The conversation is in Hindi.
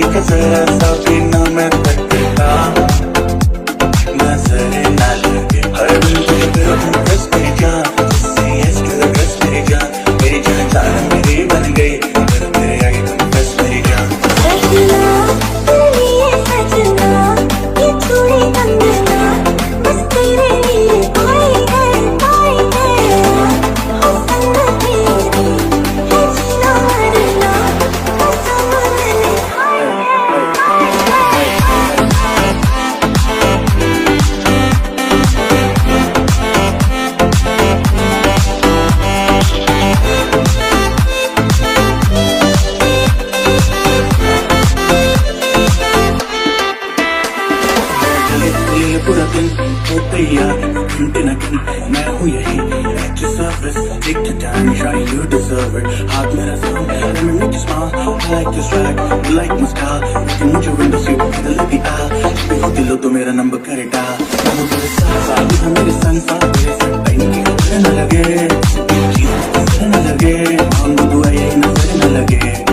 का जरा सा भी ना मैं तकता, नजर ना लगे हर दिन तेरे बस मेरी जान, जिससे यस टू द बस मेरी जान, मेरी जान जान मेरी बन गई, अगर तेरे आगे तुम बस मेरी जान। सजना तेरे लिए सजना, ये थोड़ी तमन्ना बस तेरे लिए आई है हो संग तेरी है जीना मरना कसम मैंने खाई है। ये पूरा दिन हो तैयार घंटे न घंटे मैं हूँ यही at your service, take the time try you deserve it, हाथ मेरा ज़रूर let me make you smile, I like your swag you like my style, लेकिन मुझे window seat इधर लगी आ भी हो दिलो तो मेरा नंबर करे डाल, मैं हूँ तेरे साथ तू मेरे संग साथ मेरे साथ टाइम की नजर न लगे चीज़ नजर न लगे हम दुआ यही नजर न लगे।